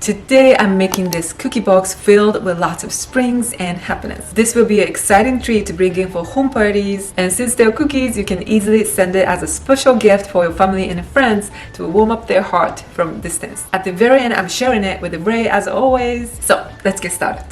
Today I'm making this cookie box filled with lots of springs and happiness. This will be an exciting treat to bring in for home parties, and since they're cookies, you can easily send it as a special gift for your family and friends to warm up their heart from distance. At the very end, I'm sharing it with Ray as always. So let's get started.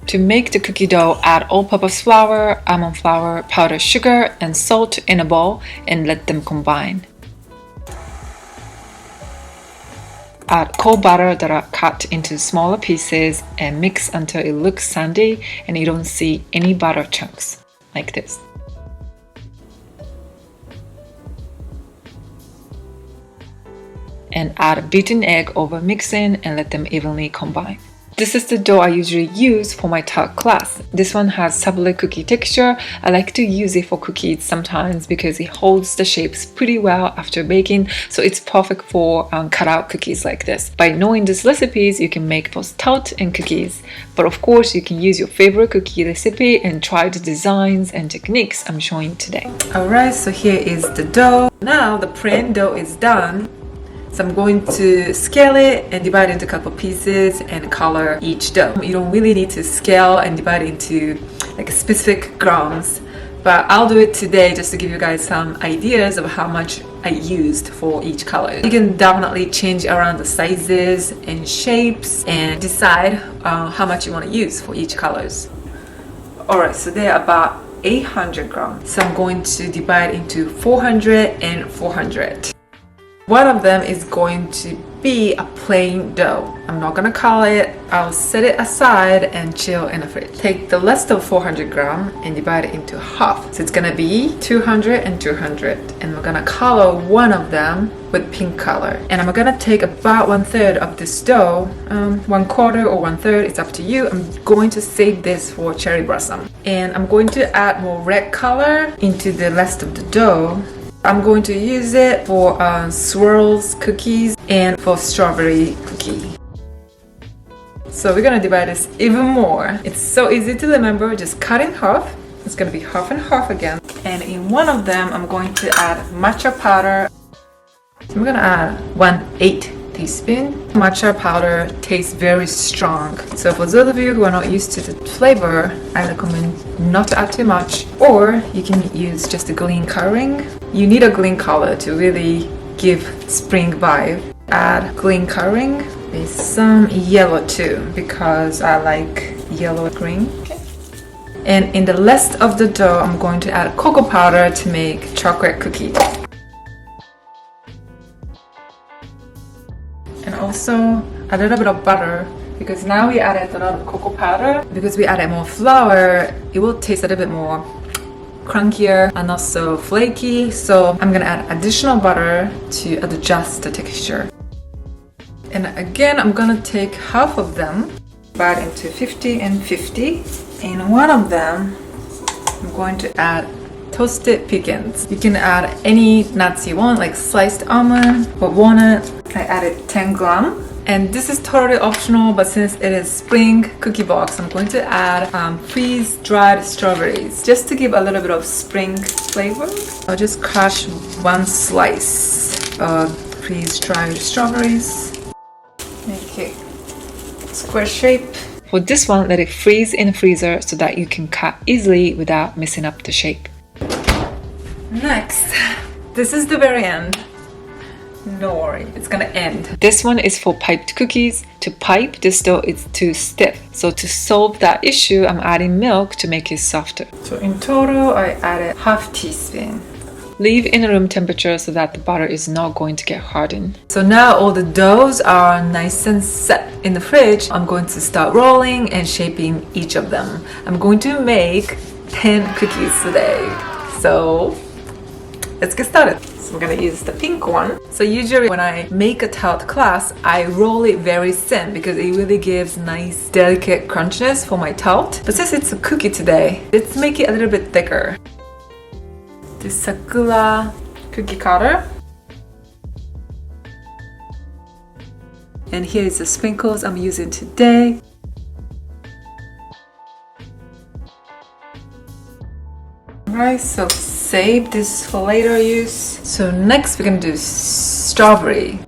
To make the cookie dough, add all-purpose flour, almond flour, powdered sugar, and salt in a bowl and let them combine. Add cold butter that are cut into smaller pieces and mix until it looks sandy and you don't see any butter chunks, like this. And add a beaten egg over mixing and let them evenly combine. This is the dough I usually use for my tart class. This one has tablet cookie texture. I like to use it for cookies sometimes because it holds the shapes pretty well after baking, so it's perfect for cutout cookies like this. By knowing these recipes, you can make both tart and cookies. But of course, you can use your favorite cookie recipe and try the designs and techniques I'm showing today. Alright, so here is the dough. Now the plain dough is done. So I'm going to scale it and divide it into a couple pieces and color each dough. You don't really need to scale and divide it into like specific grams, but I'll do it today just to give you guys some ideas of how much I used for each color. You can definitely change around the sizes and shapes and decide how much you want to use for each colors. Alright, so they're about 800 grams. So I'm going to divide into 400 and 400. One of them is going to be a plain dough. I'm not gonna color it. I'll set it aside and chill in the fridge. Take the rest of 400 grams and divide it into half. So it's gonna be 200 and 200. And we're gonna color one of them with pink color. And I'm gonna take about 1/3 of this dough, 1/4 or 1/3, it's up to you. I'm going to save this for cherry blossom. And I'm going to add more red color into the rest of the dough. I'm going to use it for swirls cookies and for strawberry cookie. So we're gonna divide this even more. It's so easy to remember, just cut in half. It's gonna be half and half again. And in one of them, I'm going to add matcha powder. So I'm gonna add 1/8 teaspoon. Matcha powder tastes very strong. So for those of you who are not used to the flavor, I recommend not to add too much, or you can use just a green coloring. You need a green color to really give spring vibe. Add green coloring with some yellow too, because I like yellow green. Okay. And in the rest of the dough, I'm going to add cocoa powder to make chocolate cookies. And also a little bit of butter, because now we added a lot of cocoa powder. Because we added more flour, it will taste a little bit more crunchier and also flaky. So I'm gonna add additional butter to adjust the texture. And again, I'm gonna take half of them, divide into 50 and 50. And one of them, I'm going to add toasted pecans. You can add any nuts you want, like sliced almond or walnut. I added 10 grams. And this is totally optional, but since it is spring cookie box, I'm going to add freeze-dried strawberries just to give a little bit of spring flavor. I'll just crush one slice of freeze-dried strawberries. Make it square shape. For this one, let it freeze in the freezer so that you can cut easily without messing up the shape. Next, this is the very end. No worry, it's gonna end. This one is for piped cookies. To pipe, this dough is too stiff. So to solve that issue, I'm adding milk to make it softer. So in total, I added half teaspoon. Leave in room temperature so that the butter is not going to get hardened. So now all the doughs are nice and set in the fridge. I'm going to start rolling and shaping each of them. I'm going to make 10 cookies today. So let's get started. So I'm gonna use the pink one. So usually when I make a tart class, I roll it very thin because it really gives nice delicate crunchiness for my tart. But since it's a cookie today, let's make it a little bit thicker. The sakura cookie cutter. And here is the sprinkles I'm using today. Alright, so save this for later use. So next we're gonna do strawberry.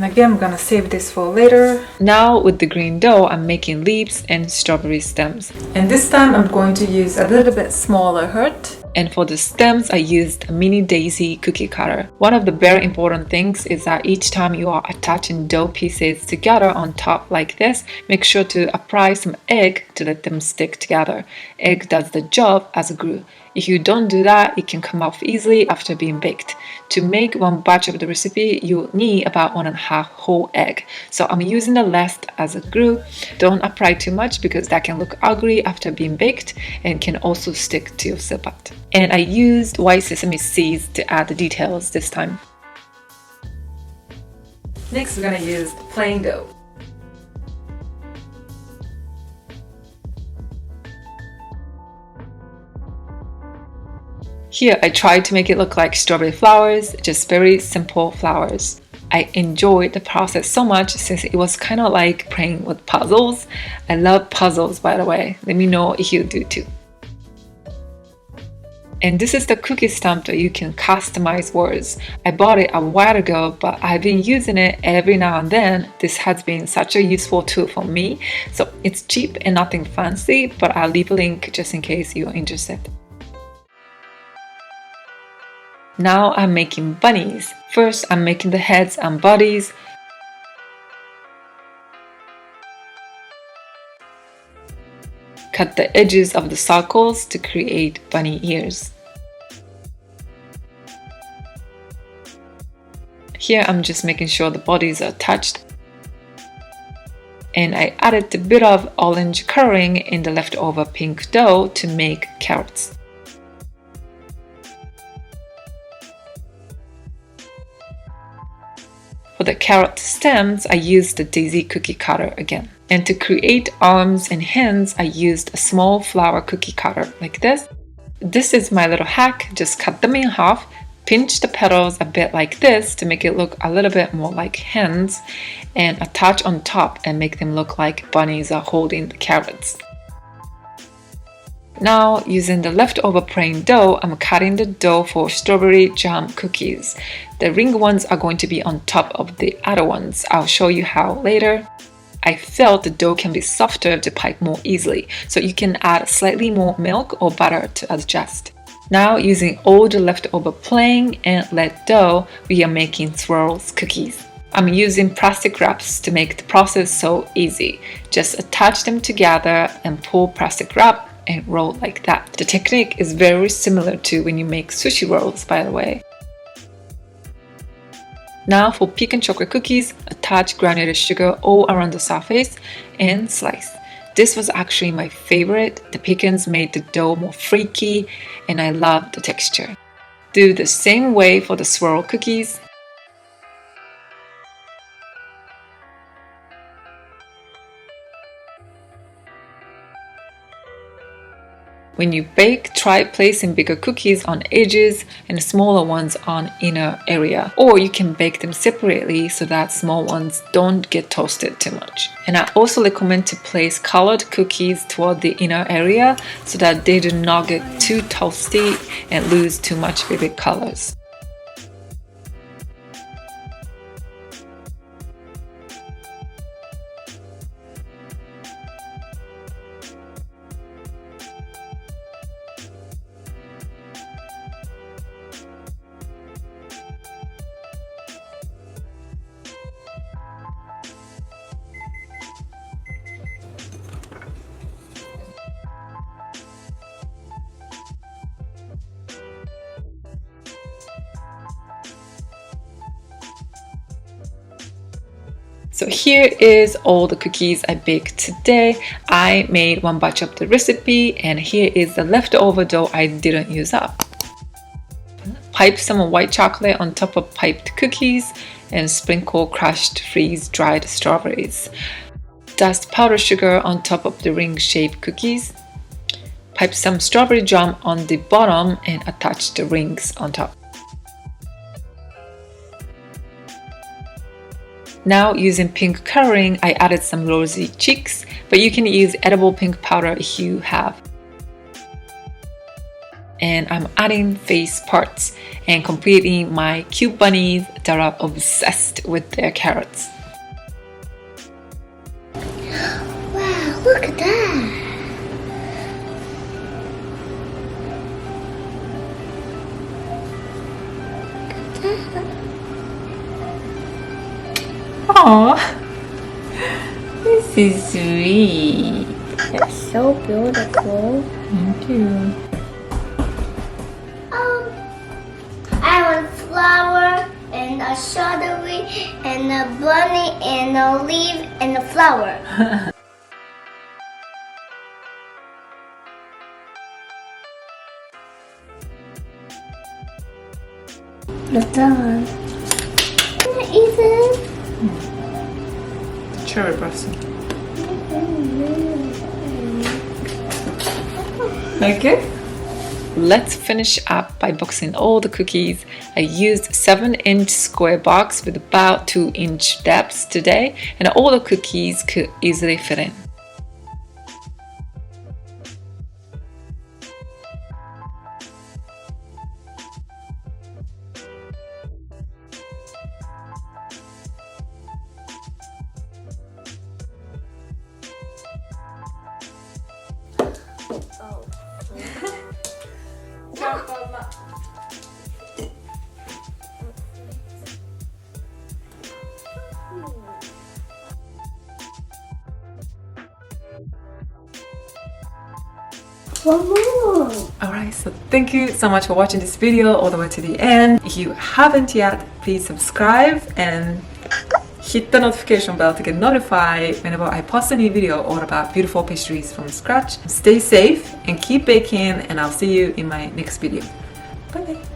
And again, I'm gonna save this for later. Now with the green dough, I'm making leaves and strawberry stems. And this time I'm going to use a little bit smaller heart. And for the stems, I used a mini daisy cookie cutter. One of the very important things is that each time you are attaching dough pieces together on top like this, make sure to apply some egg to let them stick together. Egg does the job as a glue. If you don't do that, it can come off easily after being baked. To make one batch of the recipe, you'll need about 1.5 whole egg. So I'm using the rest as a glue. Don't apply too much because that can look ugly after being baked and can also stick to your silpat. And I used white sesame seeds to add the details this time. Next, we're gonna use plain dough. Here, I tried to make it look like strawberry flowers, just very simple flowers. I enjoyed the process so much since it was kind of like playing with puzzles. I love puzzles, by the way. Let me know if you do too. And this is the cookie stamp that you can customize words. I bought it a while ago, but I've been using it every now and then. This has been such a useful tool for me. So it's cheap and nothing fancy, but I'll leave a link just in case you're interested. Now I'm making bunnies. First, I'm making the heads and bodies. Cut the edges of the circles to create bunny ears. Here I'm just making sure the bodies are attached. And I added a bit of orange coloring in the leftover pink dough to make carrots. For the carrot stems, I used the daisy cookie cutter again. And to create arms and hands, I used a small flower cookie cutter like this. This is my little hack. Just cut them in half, pinch the petals a bit like this to make it look a little bit more like hands, and attach on top and make them look like bunnies are holding the carrots. Now, using the leftover plain dough, I'm cutting the dough for strawberry jam cookies. The ring ones are going to be on top of the other ones. I'll show you how later. I felt the dough can be softer to pipe more easily, so you can add slightly more milk or butter to adjust. Now, using all the leftover plain and lead dough, we are making swirls cookies. I'm using plastic wraps to make the process so easy. Just attach them together and pull plastic wrap and roll like that. The technique is very similar to when you make sushi rolls, by the way. Now for pecan chocolate cookies, attach granulated sugar all around the surface and slice. This was actually my favorite. The pecans made the dough more flaky and I love the texture. Do the same way for the swirl cookies. When you bake, try placing bigger cookies on edges and smaller ones on inner area. Or you can bake them separately so that small ones don't get toasted too much. And I also recommend to place colored cookies toward the inner area so that they do not get too toasty and lose too much vivid colors. So here is all the cookies I baked today. I made one batch of the recipe and here is the leftover dough I didn't use up. Pipe some white chocolate on top of piped cookies and sprinkle crushed freeze-dried strawberries. Dust powdered sugar on top of the ring-shaped cookies. Pipe some strawberry jam on the bottom and attach the rings on top. Now using pink coloring, I added some rosy cheeks, but you can use edible pink powder if you have. and I'm adding face parts and completing my cute bunnies that are obsessed with their carrots. Wow, look at that! Aww, this is sweet. That's so beautiful. Thank you. I want flower and a strawberry and a bunny and a leaf and a flower. It's done. Can I eat it? Cherry blossom. Like it? Let's finish up by boxing all the cookies. I used 7-inch square box with about 2-inch depths today, and all the cookies could easily fit in. One more. Alright, so thank you so much for watching this video all the way to the end. If you haven't yet, please subscribe and hit the notification bell to get notified whenever I post a new video all about beautiful pastries from scratch. Stay safe and keep baking, and I'll see you in my next video. Bye bye.